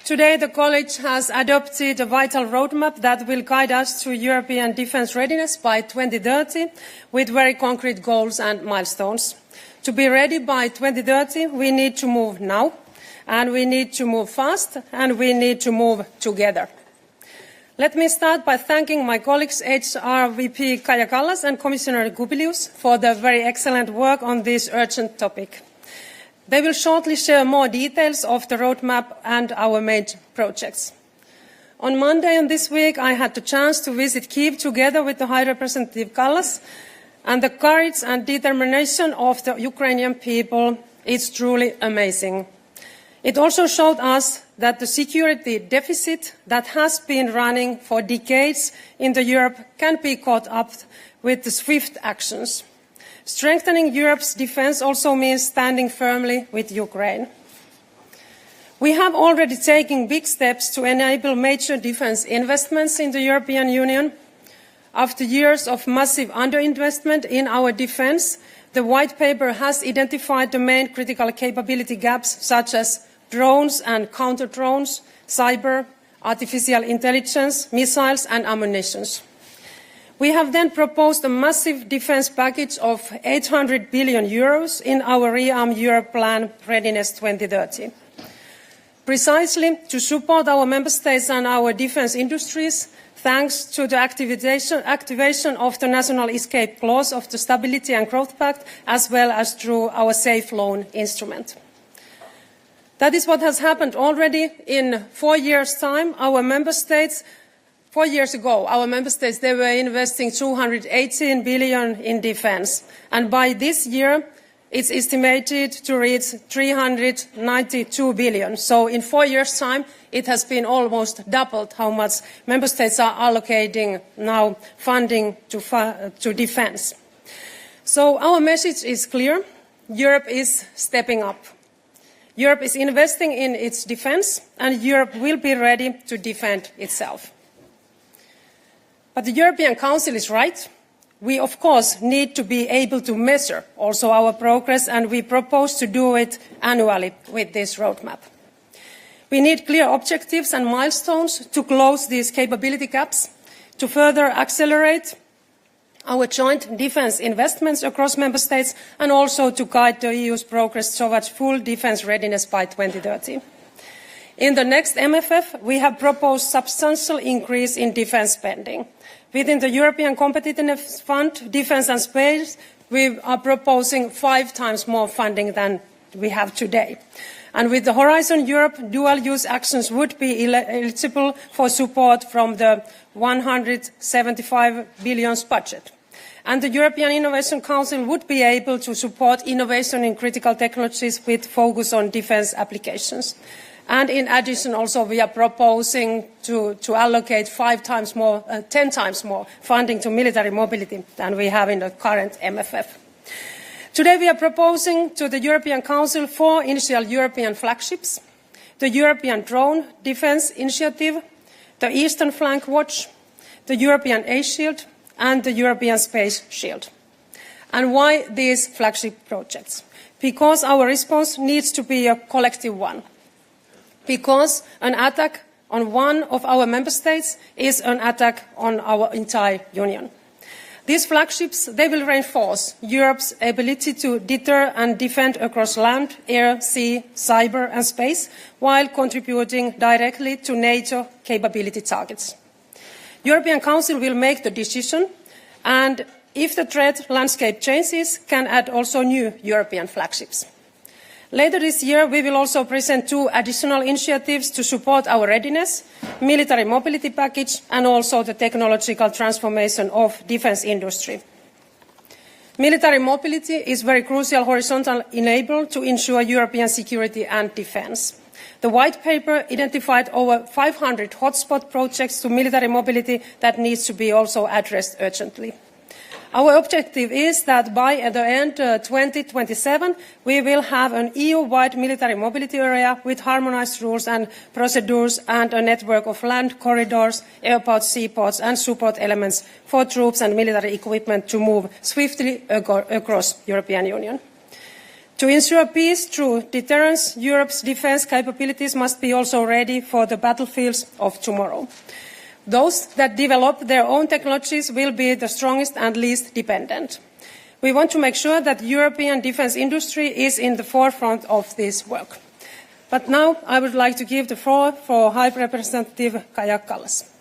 Today, the College has adopted a vital roadmap that will guide us to European defence readiness by 2030 with very concrete goals and milestones. To be ready by 2030, we need to move now, and we need to move fast, and we need to move together. Let me start by thanking my colleagues HR VP Kaja Kallas and Commissioner Kubilius for their very excellent work on this urgent topic. They will shortly share more details of the roadmap and our major projects. On Monday and this week, I had the chance to visit Kyiv together with the High Representative Kallas, and the courage and determination of the Ukrainian people is truly amazing. It also showed us that the security deficit that has been running for decades in Europe can be caught up with the swift actions. Strengthening Europe's defence also means standing firmly with Ukraine. We have already taken big steps to enable major defence investments in the European Union. After years of massive underinvestment in our defence, the White Paper has identified the main critical capability gaps such as drones and counter-drones, cyber, artificial intelligence, missiles and ammunition. We have then proposed a massive defence package of €800 billion in our Rearm Europe plan Readiness 2030. Precisely to support our member states and our defence industries, thanks to the activation of the National Escape Clause of the Stability and Growth Pact, as well as through our Safe Loan instrument. That is what has happened already. In 4 years' time, our member states, 4 years ago, our member states, they were investing €218 billion in defence. And by this year, it's estimated to reach €392 billion. So in 4 years' time, it has been almost doubled how much member states are allocating now funding to defence. So our message is clear. Europe is stepping up. Europe is investing in its defence, and Europe will be ready to defend itself. But the European Council is right. We, of course, need to be able to measure also our progress, and we propose to do it annually with this roadmap. We need clear objectives and milestones to close these capability gaps, to further accelerate our joint defence investments across member states, and also to guide the EU's progress towards full defence readiness by 2030. In the next MFF, we have proposed substantial increase in defence spending. Within the European Competitiveness Fund, Defence and Space, we are proposing 5 times more funding than we have today. And with the Horizon Europe, dual-use actions would be eligible for support from the €175 billion budget. And the European Innovation Council would be able to support innovation in critical technologies with focus on defence applications. And in addition, also, we are proposing to allocate 10 times more funding to military mobility than we have in the current MFF. Today, we are proposing to the European Council 4 initial European flagships: the European Drone Defence Initiative, the Eastern Flank Watch, the European Air Shield, and the European Space Shield. And why these flagship projects? Because our response needs to be a collective one. Because an attack on one of our member states is an attack on our entire Union. These flagships, they will reinforce Europe's ability to deter and defend across land, air, sea, cyber and space, while contributing directly to NATO capability targets. The European Council will make the decision, and if the threat landscape changes, can add also new European flagships. Later this year, we will also present 2 additional initiatives to support our readiness, military mobility package and also the technological transformation of defence industry. Military mobility is a very crucial horizontal enabler to ensure European security and defence. The White Paper identified over 500 hotspot projects to military mobility that needs to be also addressed urgently. Our objective is that by the end of 2027, we will have an EU-wide military mobility area with harmonised rules and procedures and a network of land corridors, airports, seaports and support elements for troops and military equipment to move swiftly across the European Union. To ensure peace through deterrence, Europe's defence capabilities must be also ready for the battlefields of tomorrow. Those that develop their own technologies will be the strongest and least dependent. We want to make sure that the European defence industry is in the forefront of this work. But now I would like to give the floor for High Representative Kaja Kallas.